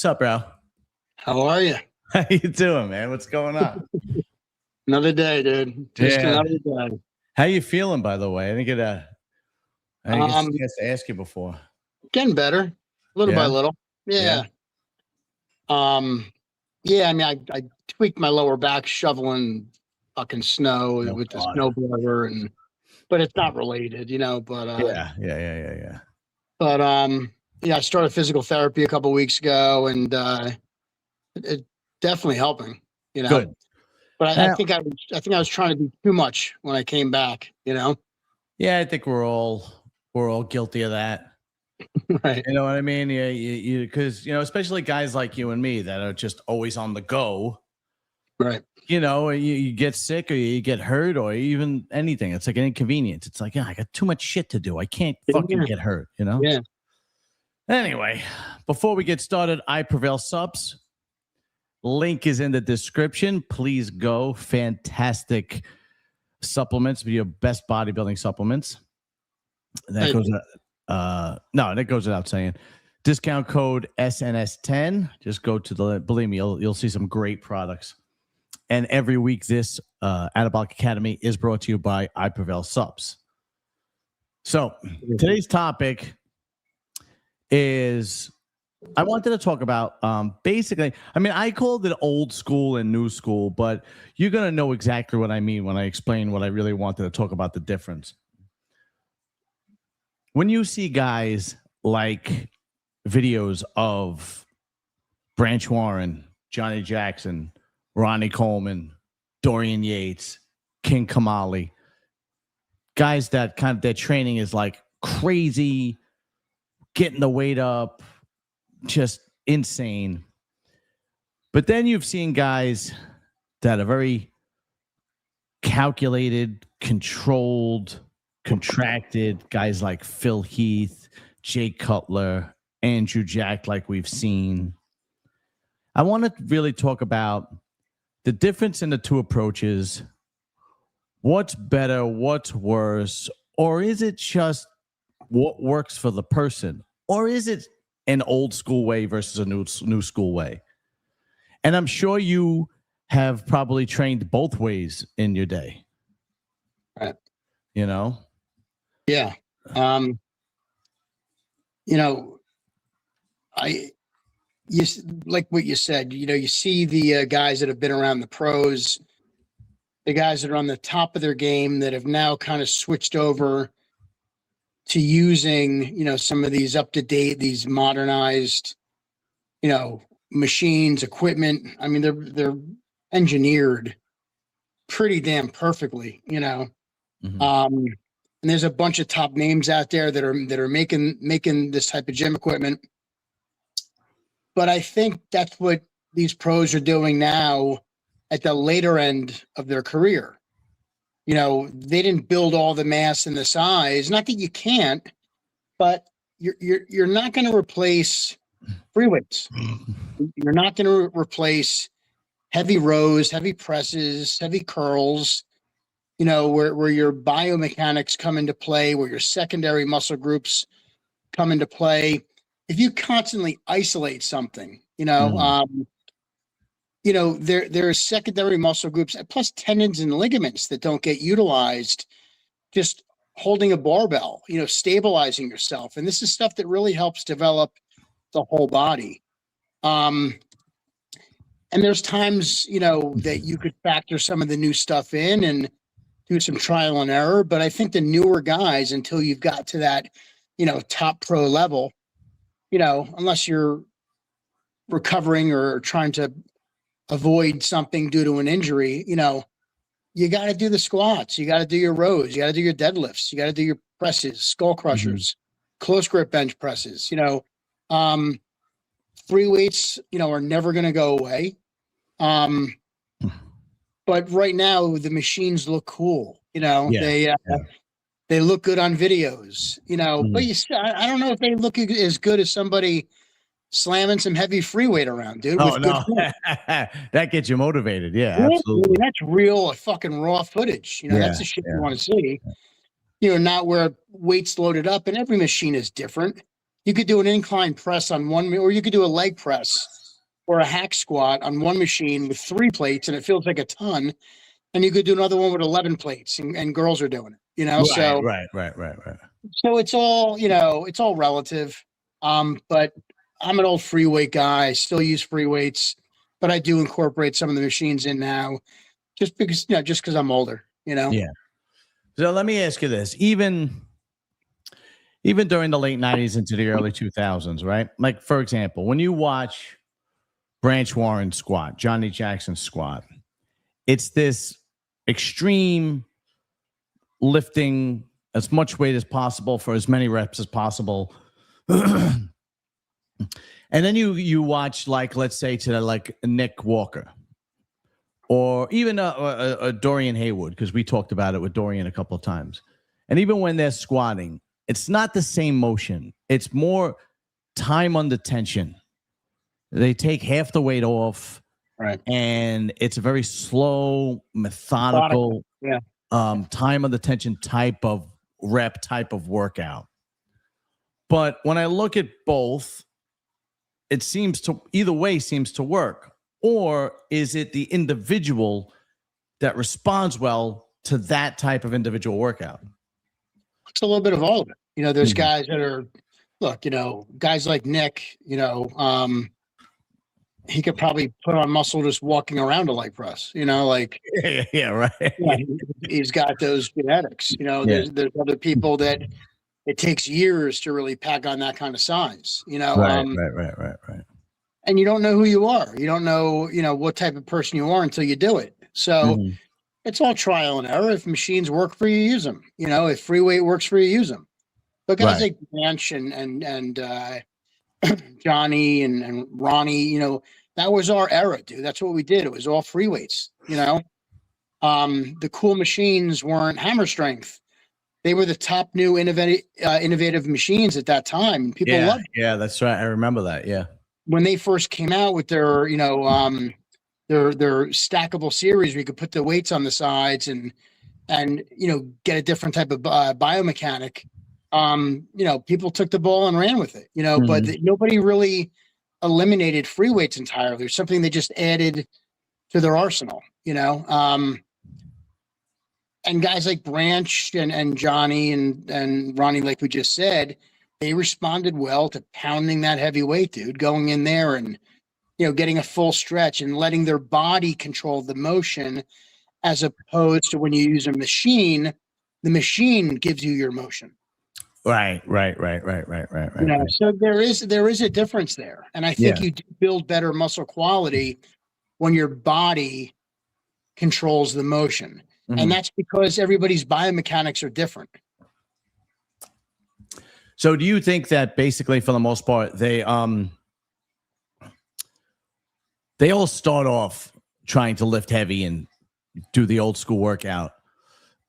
What's up, bro? How are you? How you doing, man? What's going on? Another day, dude. Just another day. How you feeling, by the way? I didn't get I guess I guess to ask you before. Getting better, little by little. Yeah. Yeah. I mean, I tweaked my lower back shoveling fucking snow with the snowblower, but it's not related, But yeah. But I started physical therapy a couple of weeks ago, and it definitely helping. Good. But I think I was trying to do too much when I came back. Yeah, I think we're all guilty of that. Right. You know what I mean? Yeah, because especially guys like you and me that are just always on the go. Right. You get sick or you get hurt or even anything. It's like an inconvenience. It's like, I got too much shit to do. I can't fucking get hurt, Yeah. Anyway, before we get started, I Prevail subs. Link is in the description. Please go. Fantastic supplements, your best bodybuilding supplements. That goes without saying. Discount code SNS10. Just go to the, believe me, you'll see some great products. And every week, this Anabolic Academy is brought to you by I Prevail subs. So today's topic is, I wanted to talk about basically, I mean, I called it old school and new school, but you're going to know exactly what I mean when I explain what I really wanted to talk about, the difference. When you see guys like videos of Branch Warren, Johnny Jackson, Ronnie Coleman, Dorian Yates, King Kamali, guys that kind of their training is like crazy, getting the weight up, just insane. But then you've seen guys that are very calculated, controlled, contracted, guys like Phil Heath, Jay Cutler, Andrew Jack, like we've seen. I want to really talk about the difference in the two approaches. What's better, what's worse, or is it just what works for the person? Or is it an old school way versus a new school way? And I'm sure you have probably trained both ways in your day. Right. Yeah. Like what you said, you see the guys that have been around the pros, the guys that are on the top of their game that have now kind of switched over to using, some of these up-to-date, these modernized, machines, equipment. I mean, they're engineered pretty damn perfectly, Mm-hmm. And there's a bunch of top names out there that are making this type of gym equipment. But I think that's what these pros are doing now at the later end of their career. They didn't build all the mass and the size. Not that you can't, but you're not going to replace free weights. You're not going to replace heavy rows, heavy presses, heavy curls. Where your biomechanics come into play, where your secondary muscle groups come into play. If you constantly isolate something, there are secondary muscle groups plus tendons and ligaments that don't get utilized. Just holding a barbell, stabilizing yourself, and this is stuff that really helps develop the whole body. And there's times that you could factor some of the new stuff in and do some trial and error. But I think the newer guys, until you've got to that, top pro level, unless you're recovering or trying to avoid something due to an injury, you got to do the squats, you got to do your rows, you got to do your deadlifts, you got to do your presses, skull crushers, close grip bench presses, free weights, are never going to go away. But right now the machines look cool, they look good on videos, but I don't know if they look as good as somebody slamming some heavy free weight around, dude. Oh, no. That gets you motivated. Yeah, absolutely. That's real fucking raw footage. That's the shit you want to see. Not where weight's loaded up, and every machine is different. You could do an incline press on one, or you could do a leg press or a hack squat on one machine with 3 plates, and it feels like a ton. And you could do another one with 11 plates, and girls are doing it, you know? Right. So it's all, it's all relative. But I'm an old free weight guy. I still use free weights, but I do incorporate some of the machines in now just because, just because I'm older, Yeah. So let me ask you this. Even during the late 90s into the early 2000s, right? Like, for example, when you watch Branch Warren squat, Johnny Jackson squat, it's this extreme lifting as much weight as possible for as many reps as possible. And then you watch, like, let's say to like Nick Walker or even a Dorian Haywood, because we talked about it with Dorian a couple of times. And even when they're squatting, it's not the same motion. It's more time under tension. They take half the weight off, right? And it's a very slow, methodical, time under tension type of rep, type of workout. But when I look at both, it seems to either way seems to work. Or is it the individual that responds well to that type of individual workout? It's a little bit of all of it. There's guys that are, look, guys like Nick, he could probably put on muscle just walking around a leg press, like, yeah, right. Yeah, he's got those genetics, there's other people that it takes years to really pack on that kind of size, Right. And you don't know who you are. You don't know, what type of person you are until you do it. So it's all trial and error. If machines work for you, use them. If free weight works for you, use them. But guys like Branch and Johnny and Ronnie, that was our era, dude. That's what we did. It was all free weights, the cool machines weren't hammer strength. They were the top new innovative machines at that time. People loved it. Yeah, that's right. I remember that. Yeah. When they first came out with their, their stackable series, where you could put the weights on the sides and get a different type of biomechanic. People took the ball and ran with it, but nobody really eliminated free weights entirely. There's something they just added to their arsenal, and guys like Branch and Johnny and Ronnie, like we just said, they responded well to pounding that heavy weight, dude, going in there and, getting a full stretch and letting their body control the motion, as opposed to when you use a machine, the machine gives you your motion. Right. So there is a difference there. And I think you do build better muscle quality when your body controls the motion. And that's because everybody's biomechanics are different. So do you think that basically, for the most part, they all start off trying to lift heavy and do the old school workout,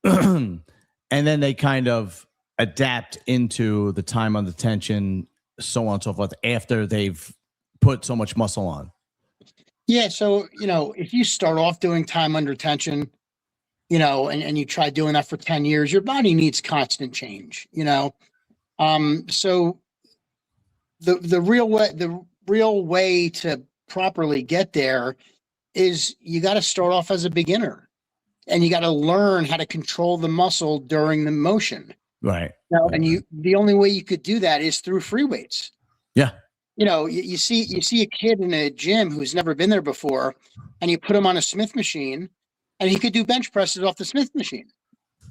and then they kind of adapt into the time under tension, so on and so forth, after they've put so much muscle on? Yeah. So, if you start off doing time under tension, and you try doing that for 10 years, your body needs constant change, so the real way to properly get there is you got to start off as a beginner, and you got to learn how to control the muscle during the motion. Right. And the only way you could do that is through free weights. Yeah. You see a kid in a gym who's never been there before, and you put him on a Smith machine, and he could do bench presses off the Smith machine.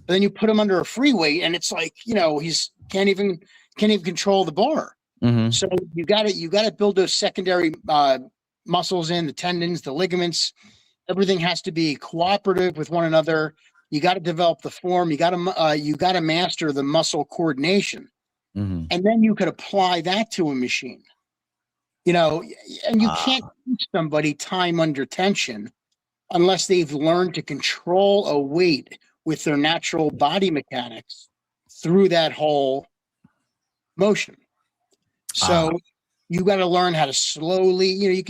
But then you put him under a free weight, and it's like, he's can't even control the bar. So you got to build those secondary muscles in, the tendons, the ligaments. Everything has to be cooperative with one another. You got to develop the form. You got to master the muscle coordination, and then you could apply that to a machine. And you can't teach somebody time under tension unless they've learned to control a weight with their natural body mechanics through that whole motion. So you got to learn how to slowly,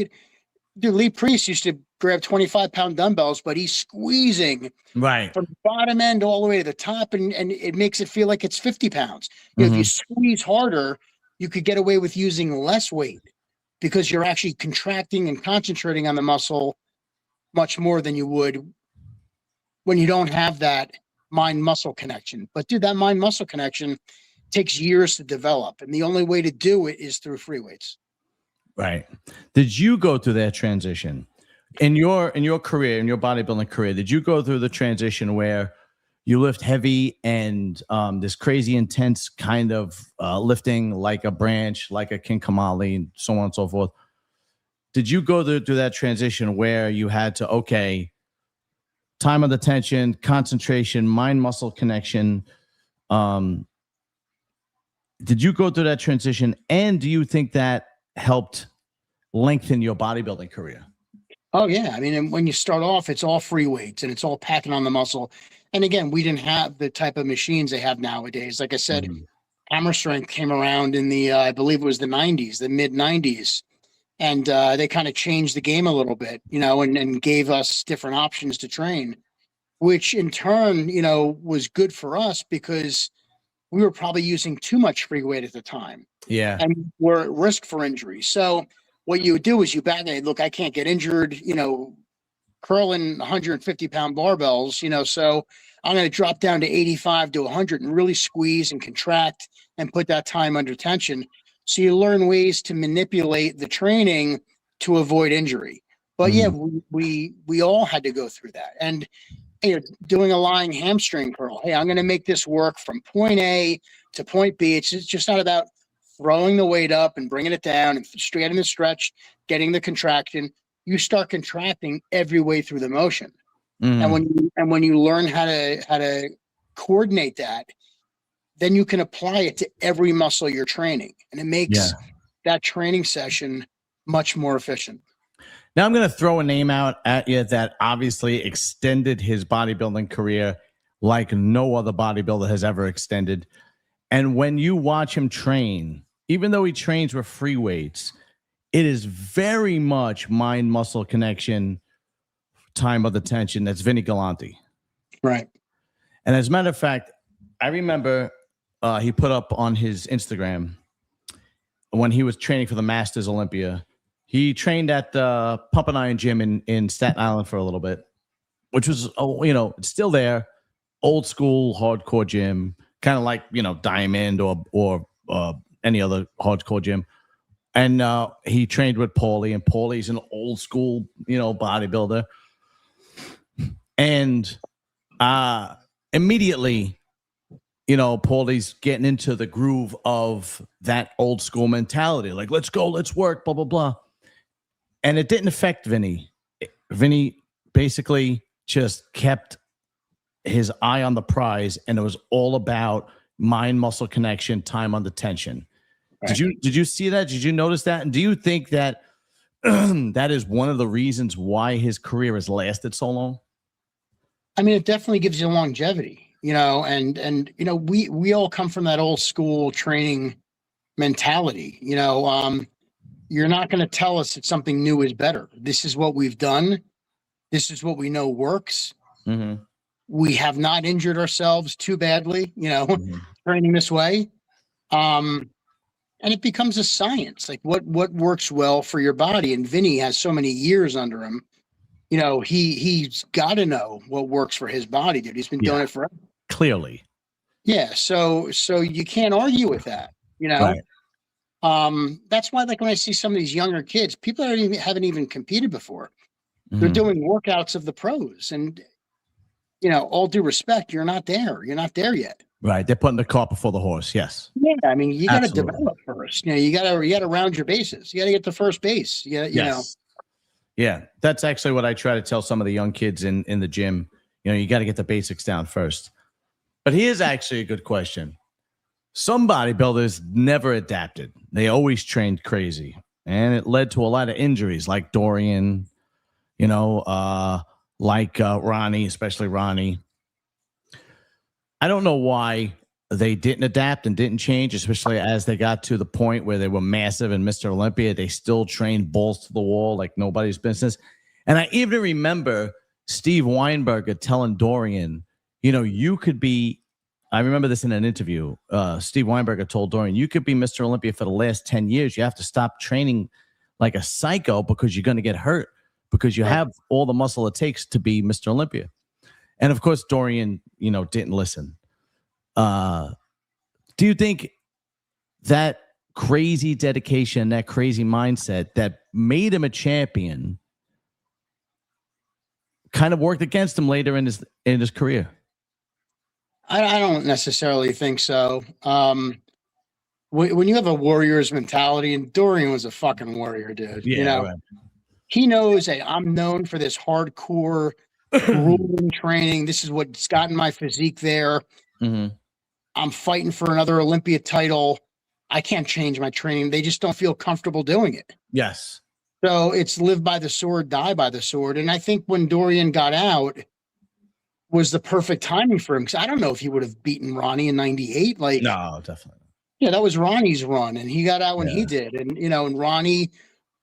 Lee Priest used to grab 25-pound dumbbells, but he's squeezing right from the bottom end all the way to the top, and it makes it feel like it's 50 pounds. If you squeeze harder, you could get away with using less weight because you're actually contracting and concentrating on the muscle much more than you would when you don't have that mind-muscle connection. But dude, that mind-muscle connection takes years to develop, and the only way to do it is through free weights. Right. Did you go through that transition in your career, in your bodybuilding career? Did you go through the transition where you lift heavy and this crazy intense kind of lifting, like a branch, like a King Kamali, and so on and so forth? Did you go through that transition where you had to, okay, time of attention, concentration, mind-muscle connection? Did you go through that transition, and do you think that helped lengthen your bodybuilding career? Oh yeah, I mean, when you start off, it's all free weights and it's all packing on the muscle. And again, we didn't have the type of machines they have nowadays. Like I said, hammer strength came around in the I believe it was the '90s, the mid '90s, and they kind of changed the game a little bit, and gave us different options to train, which in turn, was good for us because we were probably using too much free weight at the time. Yeah. And we're at risk for injury. So what you would do is you back and look, I can't get injured, curling 150-pound barbells, so I'm going to drop down to 85 to 100 and really squeeze and contract and put that time under tension. So you learn ways to manipulate the training to avoid injury. But yeah, we all had to go through that. And doing a lying hamstring curl. Hey, I'm going to make this work from point A to point B. It's just not about throwing the weight up and bringing it down and straight in the stretch, getting the contraction. You start contracting every way through the motion. And when you learn how to coordinate that, then you can apply it to every muscle you're training, and it makes that training session much more efficient. Now I'm going to throw a name out at you that obviously extended his bodybuilding career like no other bodybuilder has ever extended. And when you watch him train, even though he trains with free weights, it is very much mind-muscle connection, time of attention. That's Vinny Galante. Right. And as a matter of fact, I remember he put up on his Instagram when he was training for the Masters Olympia. He trained at the Pump and Iron Gym in Staten Island for a little bit, which was, it's still there. Old school, hardcore gym, kind of like, Diamond or any other hardcore gym. And he trained with Paulie, and Paulie's an old school, bodybuilder. And immediately, Paulie's getting into the groove of that old school mentality. Like, let's go, let's work, blah, blah, blah. And it didn't affect Vinny. Vinny basically just kept his eye on the prize, and it was all about mind-muscle connection, time under tension. Right. Did you see that? Did you notice that? And do you think that that is one of the reasons why his career has lasted so long? I mean, it definitely gives you longevity, and we all come from that old school training mentality. You're not going to tell us that something new is better. This is what we've done. This is what we know works. We have not injured ourselves too badly, training this way. And it becomes a science, like what works well for your body. And Vinny has so many years under him. He's got to know what works for his body, dude. He's been doing it forever. Clearly. Yeah. So you can't argue with that, Right. That's why, like, when I see some of these younger kids, people haven't even competed before. They're doing workouts of the pros, and all due respect, you're not there. You're not there yet. Right. They're putting the cart before the horse. Yes. Yeah. I mean, you got to develop first. You got to round your bases. You got to get to first base. Yeah. That's actually what I try to tell some of the young kids in the gym. You got to get the basics down first. But here's actually a good question. Some bodybuilders never adapted. They always trained crazy, and it led to a lot of injuries, like Dorian, like Ronnie, especially Ronnie. I don't know why they didn't adapt and didn't change, especially as they got to the point where they were massive and Mr. Olympia. They still trained balls to the wall like nobody's business. And I even remember Steve Weinberger telling Dorian, you could be I remember this in an interview. Steve Weinberger told Dorian, you could be Mr. Olympia for the last 10 years. You have to stop training like a psycho because you're going to get hurt because you have all the muscle it takes to be Mr. Olympia. And of course, Dorian, didn't listen. Do you think that crazy dedication, that crazy mindset that made him a champion kind of worked against him later in his career? I don't necessarily think so. When you have a warrior's mentality, and Dorian was a fucking warrior, dude. Yeah, he knows that I'm known for this hardcore grueling training. This is what's gotten my physique there. Mm-hmm. I'm fighting for another Olympia title. I can't change my training. They just don't feel comfortable doing it. Yes. So it's live by the sword, die by the sword. And I think when Dorian got out was the perfect timing for him. Because I don't know if he would have beaten Ronnie in 98. No, definitely. Yeah, that was Ronnie's run. And he got out when he did. And, and Ronnie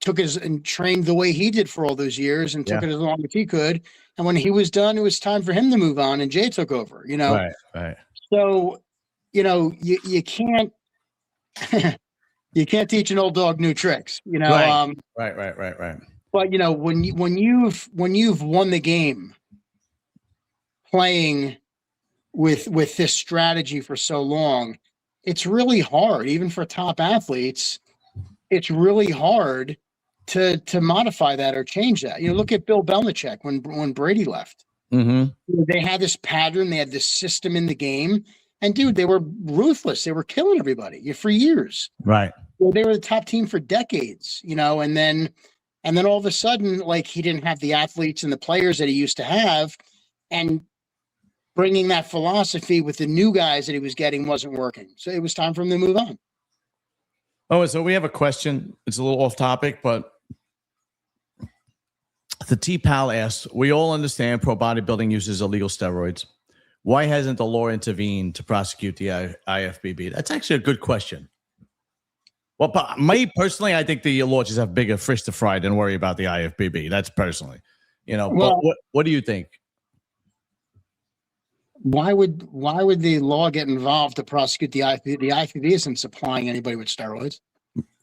took and trained the way he did for all those years and took it as long as he could. And when he was done, it was time for him to move on. And Jay took over, Right. So, you can't, you can't teach an old dog new tricks, Right. But when you've won the game playing with this strategy for so long, it's really hard, even for top athletes. It's really hard to modify that or change that. Look at Bill Belichick when Brady left. Mm-hmm. They had this pattern, they had this system in the game, and dude, they were ruthless. They were killing everybody for years. Right. Well, they were the top team for decades, and then all of a sudden, he didn't have the athletes and the players that he used to have, and bringing that philosophy with the new guys that he was getting wasn't working. So it was time for him to move on. Oh, so we have a question. It's a little off topic, but the T-Pal asks, we all understand pro bodybuilding uses illegal steroids. Why hasn't the law intervened to prosecute the IFBB? That's actually a good question. Well, but me personally, I think the law just have bigger fish to fry than worry about the IFBB. That's personally, Well, but what do you think? Why would the law get involved to prosecute the IFBB? The IFBB isn't supplying anybody with steroids.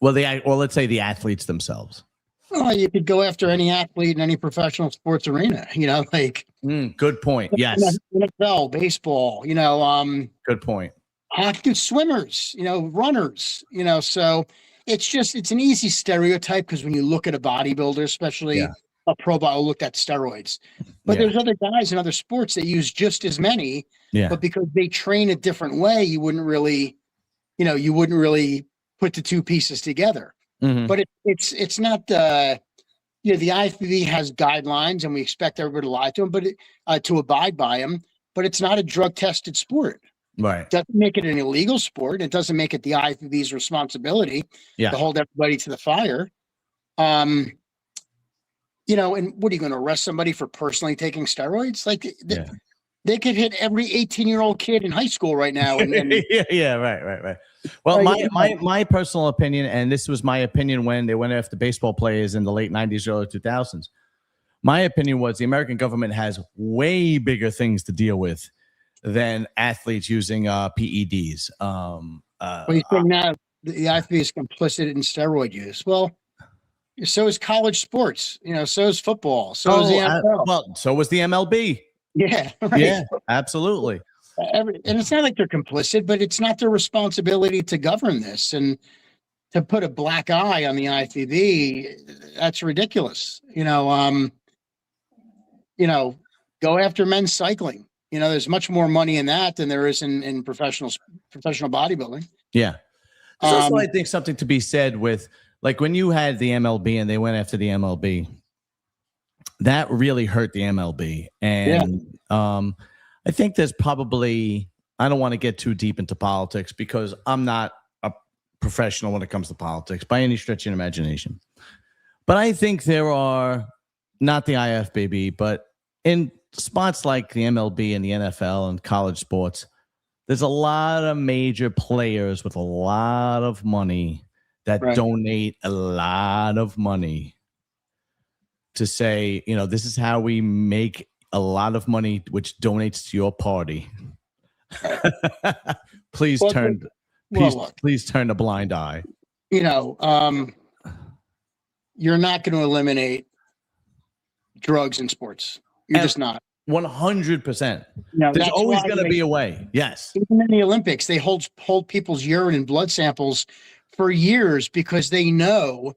Well, let's say the athletes themselves. Well, you could go after any athlete in any professional sports arena, Good point. Yes. NFL, baseball, Good point. hockey, swimmers, runners, so it's an easy stereotype because when you look at a bodybuilder, especially a pro body, looked at steroids, but there's other guys in other sports that use just as many, but because they train a different way, you wouldn't really put the two pieces together. Mm-hmm. But it's not the IFBB has guidelines and we expect everybody to lie to them, but to abide by them, but it's not a drug tested sport. Right. It doesn't make it an illegal sport. It doesn't make it the IFBB's responsibility to hold everybody to the fire. And what are you going to arrest somebody for personally taking steroids? They could hit every 18-year-old kid in high school right now. And right. Well, my personal opinion, and this was my opinion when they went after baseball players in the late 90s, early 2000s. My opinion was the American government has way bigger things to deal with than athletes using PEDs. You think now the IFBB is complicit in steroid use? Well, so is college sports. So is football. So is the NFL. So was the MLB. Yeah, right. Yeah, absolutely. And it's not like they're complicit, but it's not their responsibility to govern this and to put a black eye on the IFBB. That's ridiculous. Go after men's cycling. There's much more money in that than there is in professional bodybuilding. Yeah. There's also, I think, something to be said with when you had the MLB and they went after the MLB. That really hurt the MLB. And I think there's probably, I don't want to get too deep into politics because I'm not a professional when it comes to politics by any stretch of imagination. But I think there are, not the IFBB, but in spots like the MLB and the NFL and college sports, there's a lot of major players with a lot of money that donate a lot of money to say, this is how we make a lot of money, which donates to your party. Please Well, turn, well, look, please turn a blind eye. you know, you're not going to eliminate drugs in sports. You're just not. 100%. No, There's that's always why going to be a way. Yes. even in the Olympics, they hold people's urine and blood samples for years because they know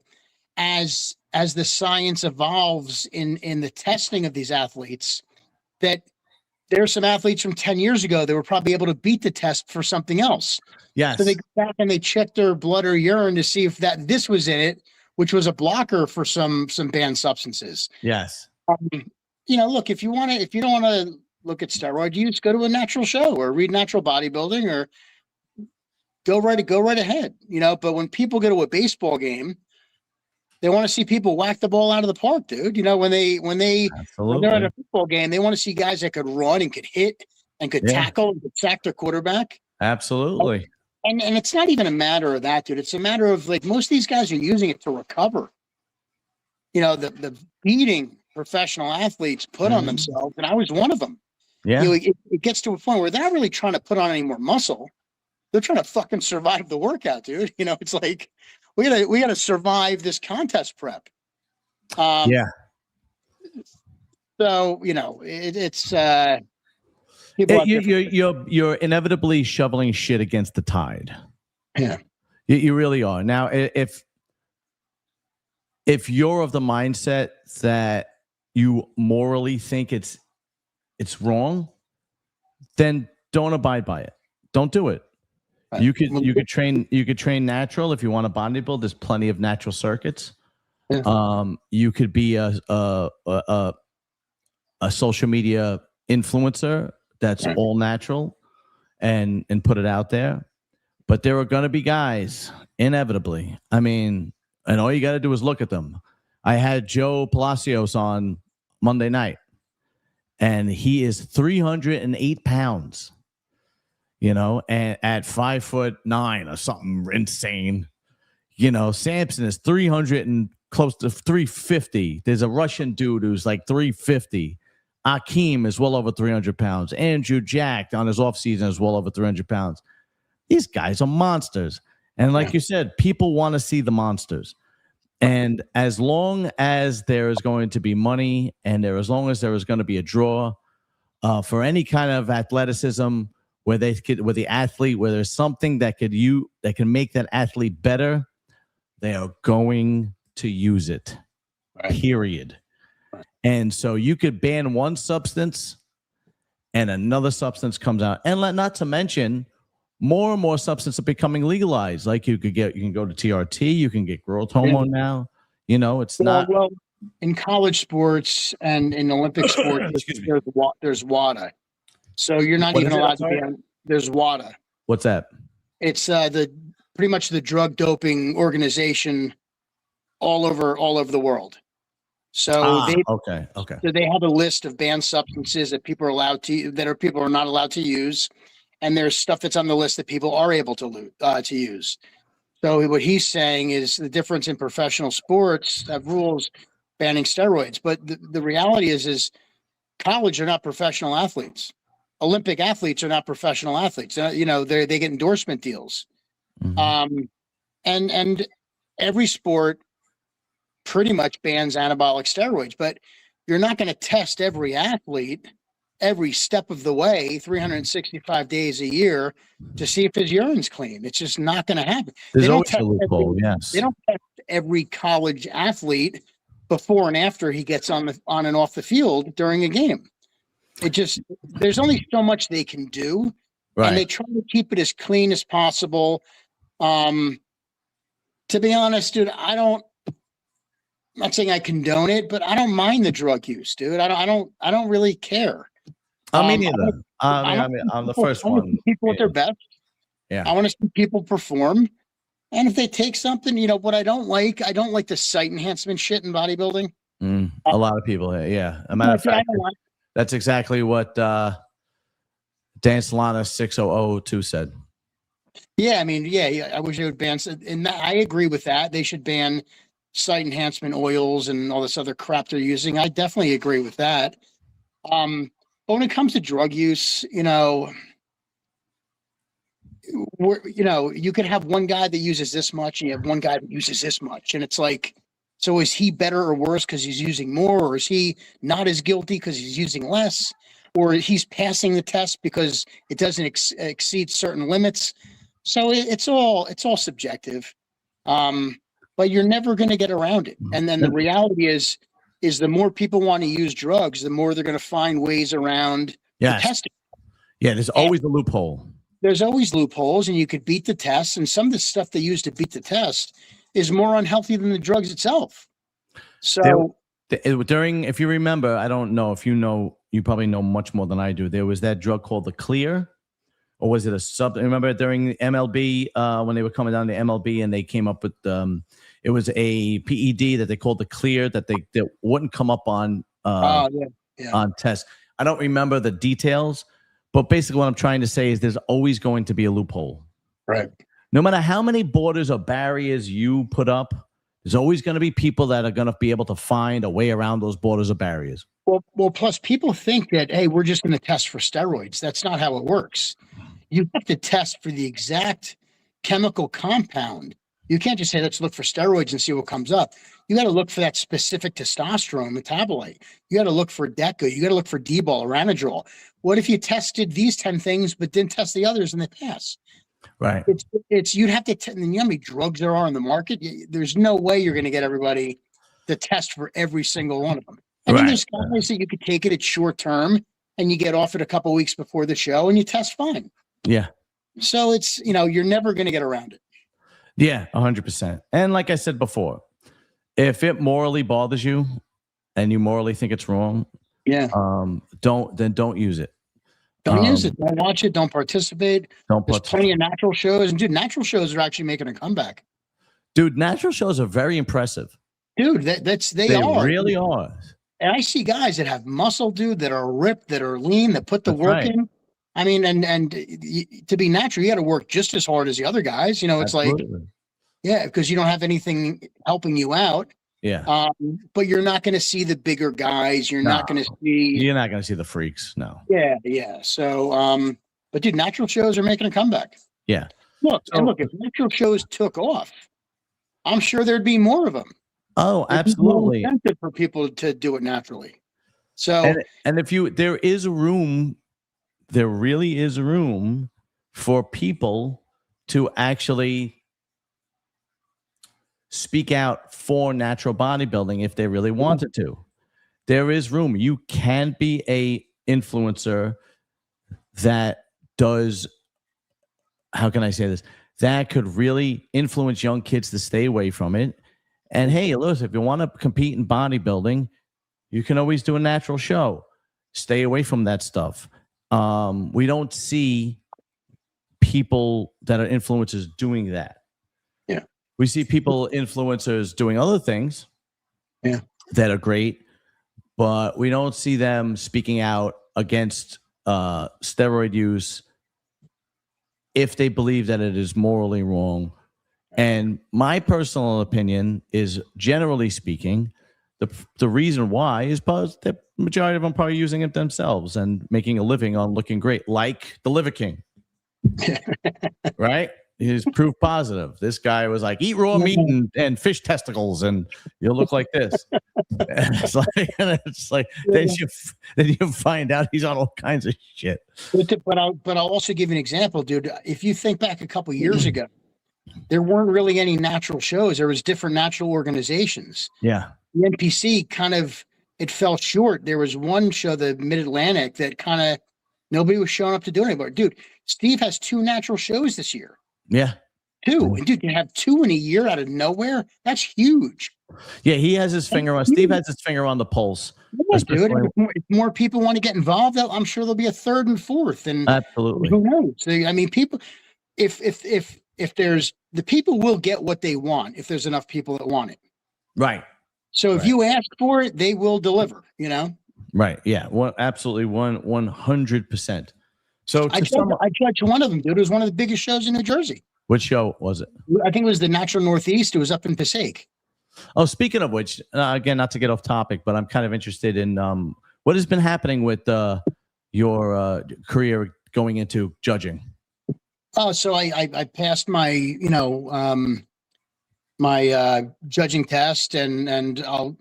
as the science evolves in the testing of these athletes, that there's some athletes from 10 years ago that were probably able to beat the test for something else. Yes. So they go back and they check their blood or urine to see if this was in it, which was a blocker for some banned substances. Yes. You know, look, if you don't want to look at steroid use, go to a natural show or read Natural Bodybuilding or go right ahead. You know, but when people go to a baseball game, they want to see people whack the ball out of the park, dude. You know, when they're at a football game, they want to see guys that could run and could hit and could tackle and could sack their quarterback. Absolutely. And it's not even a matter of that, dude. It's a matter of, like, most of these guys are using it to recover. You know, the beating professional athletes put on themselves, and I was one of them. Yeah. You know, it gets to a point where they're not really trying to put on any more muscle. They're trying to fucking survive the workout, dude. You know, it's like, we gotta survive this contest prep. Yeah. So, you know, it's you're inevitably shoveling shit against the tide. Yeah. You really are. Now, if you're of the mindset that you morally think it's wrong, then don't abide by it. Don't do it. Right. You could train natural if you want to bodybuild. There's plenty of natural circuits. Yeah. You could be a social media influencer that's all natural and put it out there. But there are going to be guys, inevitably. I mean, and all you got to do is look at them. I had Joe Palacios on Monday night, and he is 308 pounds. You know, and at 5'9" or something insane. You know, Samson is 300 and close to 350. There's a Russian dude who's like 350. Akeem is well over 300 pounds. Andrew Jack on his off season is well over 300 pounds. These guys are monsters. And like you said, people want to see the monsters. And as long as there is going to be money and as long as there is going to be a draw for any kind of athleticism, where the athlete, where there's something that can make that athlete better, they are going to use it. Right. Period. Right. And so you could ban one substance and another substance comes out. And not to mention, more and more substances are becoming legalized. Like you can go to TRT, you can get growth hormone now. You know, it's not. Well, in college sports and in Olympic sports, there's WADA. So you're not even allowed to be on. There's WADA. What's that? It's pretty much the drug doping organization all over the world. So So they have a list of banned substances that people are not allowed to use, and there's stuff that's on the list that people are able to use. So what he's saying is the difference in professional sports have rules banning steroids, but the reality is college are not professional athletes. Olympic athletes are not professional athletes. You know, they get endorsement deals. Mm-hmm. And every sport pretty much bans anabolic steroids, but you're not going to test every athlete every step of the way, 365 days a year, to see if his urine's clean. It's just not going to happen. There's always a loophole, yes. They don't test every college athlete before and after he gets on and off the field during a game. There's only so much they can do, right. And they try to keep it as clean as possible. To be honest, dude, I'm not saying I condone it, but I don't mind the drug use, dude. I don't really care. I mean, either. I'm the first one. I want to see people at their best. Yeah. I want to see people perform. And if they take something, you know, what I don't like the site enhancement shit in bodybuilding. A lot of people, yeah. A matter of fact, that's exactly what Dan Solana 6002 said. Yeah, I mean, yeah. I wish they would ban, and I agree with that. They should ban site enhancement oils and all this other crap they're using. I definitely agree with that. But when it comes to drug use, you know, you could have one guy that uses this much and you have one guy that uses this much. And it's like, so is he better or worse because he's using more, or is he not as guilty because he's using less, or he's passing the test because it doesn't exceed certain limits? So it's all subjective. But you're never going to get around it. And then the reality is the more people want to use drugs, the more they're going to find ways around the testing. Yeah, there's always a loophole. There's always loopholes, and you could beat the test. And some of the stuff they use to beat the test is more unhealthy than the drugs itself. So during, if you remember, I don't know if you know, you probably know much more than I do. There was that drug called the Clear, or was it a sub? Remember during MLB when they were coming down to MLB and they came up with it was a PED that they called the Clear that wouldn't come up on on tests. I don't remember the details, but basically what I'm trying to say is there's always going to be a loophole. Right. No matter how many borders or barriers you put up, there's always going to be people that are going to be able to find a way around those borders or barriers. Well, plus people think that, hey, we're just going to test for steroids. That's not how it works. You have to test for the exact chemical compound. You can't just say, let's look for steroids and see what comes up. You got to look for that specific testosterone metabolite. You got to look for DECA. You got to look for D-bol, Ranadrol. What if you tested these 10 things but didn't test the others and they pass? Right. It's you'd have to, you know how many drugs there are on the market? There's no way you're going to get everybody to test for every single one of them. And then there's guys that you could take it at short term and you get off it a couple of weeks before the show and you test fine. Yeah. So it's, you're never going to get around it. Yeah, 100%. And like I said before, if it morally bothers you and you morally think it's wrong, don't use it. Don't use it. Don't watch it. Don't participate. There's plenty of natural shows. And dude, natural shows are actually making a comeback. Dude, natural shows are very impressive. Dude, they are. Really are. And I see guys that have muscle, dude, that are ripped, that are lean, that put the work in. I mean, and to be natural, you got to work just as hard as the other guys. It's Absolutely. like, because you don't have anything helping you out. Yeah. But you're not going to see the bigger guys. You're not going to see. You're not going to see the freaks. No. Yeah. So, but dude, natural shows are making a comeback. Yeah. Look, if natural shows took off, I'm sure there'd be more of them. Oh, absolutely. There's more incentive for people to do it naturally. So, and if there is room, there really is room for people to actually speak out for natural bodybuilding if they really wanted to. There is room. You can be a influencer that does, how can I say this? That could really influence young kids to stay away from it. And hey, listen, if you want to compete in bodybuilding, you can always do a natural show. Stay away from that stuff. We don't see people that are influencers doing that. Yeah. We see influencers doing other things that are great, but we don't see them speaking out against steroid use if they believe that it is morally wrong. And my personal opinion is, generally speaking, the reason why is because the majority of them probably using it themselves and making a living on looking great, like the Liver King. Right? He's proof positive. This guy was like, eat raw meat and fish testicles and you'll look like this. It's like then you find out he's on all kinds of shit. But I'll also give you an example, dude. If you think back a couple years ago, there weren't really any natural shows. There was different natural organizations. Yeah. The NPC it fell short. There was one show, the Mid-Atlantic, that nobody was showing up to do it anymore. Dude, Steve has 2 natural shows this year. Yeah. 2. And dude, you have 2 in a year out of nowhere. That's huge. Yeah, he has his finger on. Steve has his finger on the pulse. Yeah, dude. If more people want to get involved, I'm sure there'll be a 3rd and 4th. And absolutely, who knows? I mean, people. If there's the people will get what they want if there's enough people that want it. Right. So if you ask for it, they will deliver. Right. Yeah. Absolutely. 100%. So I judged one of them, dude. It was one of the biggest shows in New Jersey. Which show was it? I think it was the Natural Northeast. It was up in Passaic. Oh, speaking of which, again, not to get off topic, but I'm kind of interested in what has been happening with your career going into judging. Oh, so I passed my, my judging test, and I'll,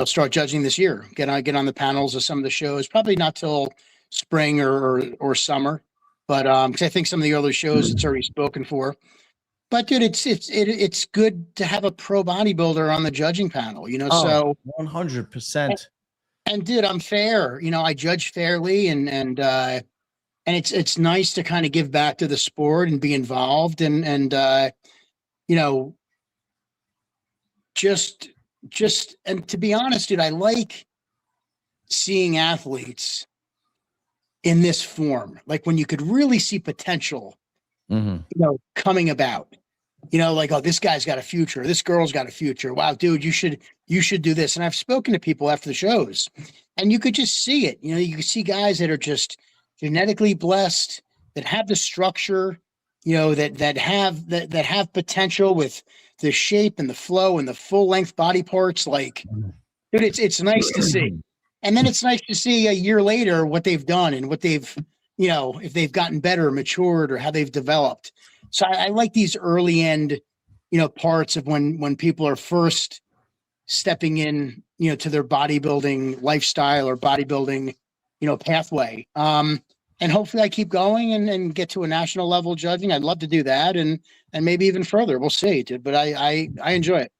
start judging this year. Get on the panels of some of the shows. Probably not till spring or summer, but 'cause I think some of the early shows it's already spoken for. But dude, it's good to have a pro bodybuilder on the judging panel, Oh, so 100%. and dude, I'm fair. I judge fairly, and it's nice to kind of give back to the sport and be involved, and you know just and to be honest, dude, I like seeing athletes in this form, like when you could really see potential, Hmm. coming about. Like, oh, this guy's got a future, this girl's got a future. Wow, dude, you should do this. And I've spoken to people after the shows, and you could just see it. You can see guys that are just genetically blessed, that have the structure, that have potential with the shape and the flow and the full length body parts. Like, dude, it's nice to see. And then it's nice to see a year later what they've done and what they've, if they've gotten better, matured, or how they've developed. So I like these early end, parts of when people are first stepping in, to their bodybuilding lifestyle or bodybuilding, pathway. And hopefully I keep going and get to a national level judging. I'd love to do that, and maybe even further. We'll see, dude. But I enjoy it.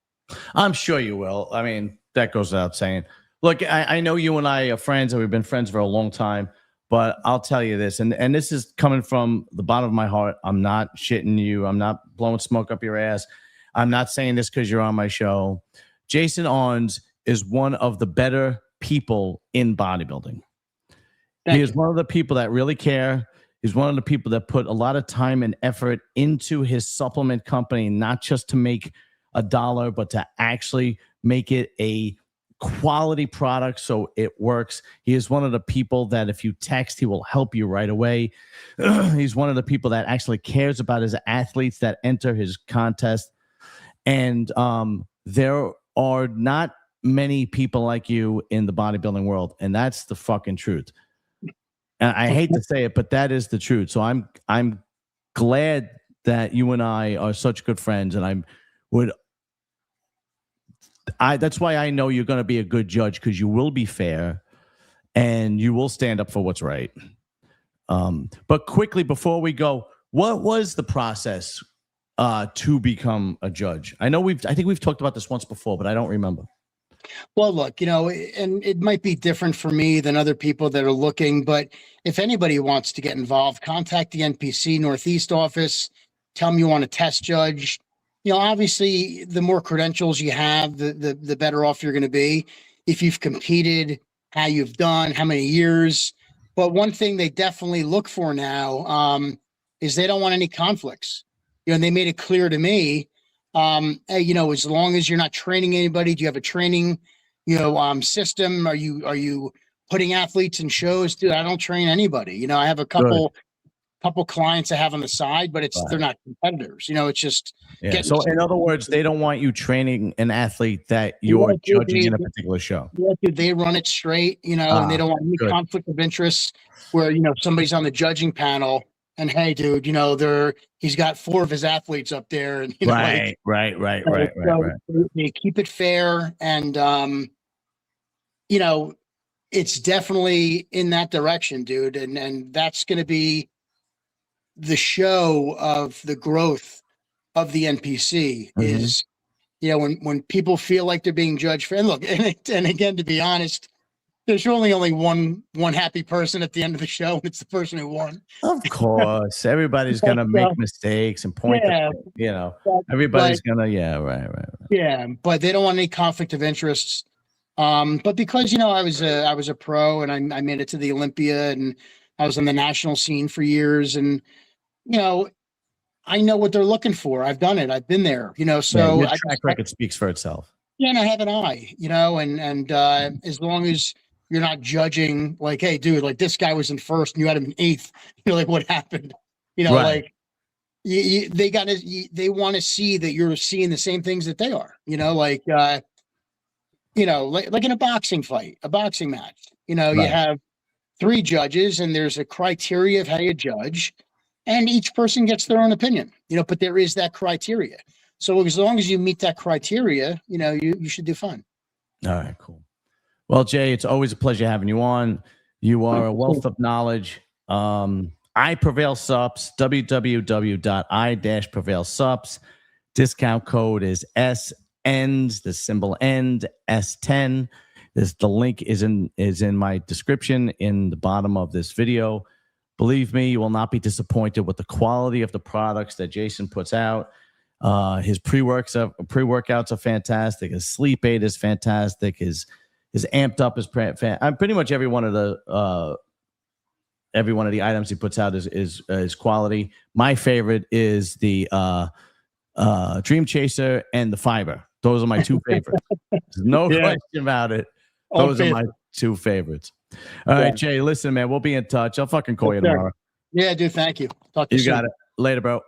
I'm sure you will. I mean, that goes without saying. Look, I know you and I are friends, and we've been friends for a long time. But I'll tell you this, and this is coming from the bottom of my heart. I'm not shitting you. I'm not blowing smoke up your ass. I'm not saying this because you're on my show. Jason Arntz is one of the better people in bodybuilding. He is one of the people that really care. He's one of the people that put a lot of time and effort into his supplement company, not just to make a dollar, but to actually make it a quality product so it works. He is one of the people that if you text, he will help you right away. He's one of the people that actually cares about his athletes that enter his contest. And there are not many people like you in the bodybuilding world, and that's the fucking truth. And I hate to say it, but that is the truth. So I'm glad that you and I are such good friends, and that's why I know you're going to be a good judge, because you will be fair and you will stand up for what's right. But quickly before we go, what was the process to become a judge? I think we've talked about this once before, but I don't remember. Well, look, and it might be different for me than other people that are looking, but if anybody wants to get involved, contact the NPC Northeast office, tell them you want to test judge. Obviously the more credentials you have, the better off you're going to be. If you've competed, how you've done, how many years. But one thing they definitely look for now, is they don't want any conflicts. And they made it clear to me, hey, as long as you're not training anybody, do you have a training, system? Are you putting athletes in shows? Dude, I don't train anybody. I have a couple clients I have on the side, but they're not competitors. It's just So in other words, they don't want you training an athlete that you're judging in a particular show. Yeah, dude, they run it straight, and they don't want any conflict of interest where, somebody's on the judging panel and, hey, dude, he's got 4 of his athletes up there, and right. They keep it fair, and it's definitely in that direction, dude, and that's going to be the show of the growth of the NPC. Is when people feel like they're being judged fair. And look, and again, to be honest, there's only one happy person at the end of the show, and it's the person who won. Of course, everybody's gonna make mistakes and point. Everybody's gonna. Yeah, right. Yeah, but they don't want any conflict of interests. But because I was a pro, and I made it to the Olympia, and I was on the national scene for years, and I know what they're looking for. I've done it. I've been there. So your track record speaks for itself. Yeah, and I have an eye. And as long as you're not judging, like, hey, dude, like this guy was in first and you had him in 8th. Like, what happened? Right. Like they want to see that you're seeing the same things that they are. Like in a boxing fight, a boxing match. You have 3 judges, and there's a criteria of how you judge. And each person gets their own opinion, but there is that criteria. So as long as you meet that criteria, you should do fine. All right, cool. Well, Jay, it's always a pleasure having you on. You are a wealth of knowledge. I Prevail Sups, www.i-prevailsups. Discount code is SEND, the symbol END, S10. The link is in my description in the bottom of this video. Believe me, you will not be disappointed with the quality of the products that Jason puts out. His pre-workouts are fantastic. His sleep aid is fantastic. His amped up is pretty much every one of the items he puts out is quality. My favorite is the Dream Chaser and the Fiber. Those are my two favorites. There's no question about it. Those are my two favorites. All right, Jay, listen, man, we'll be in touch. I'll fucking call you tomorrow. Yeah, dude, thank you. Talk to you soon. You got it. Later, bro.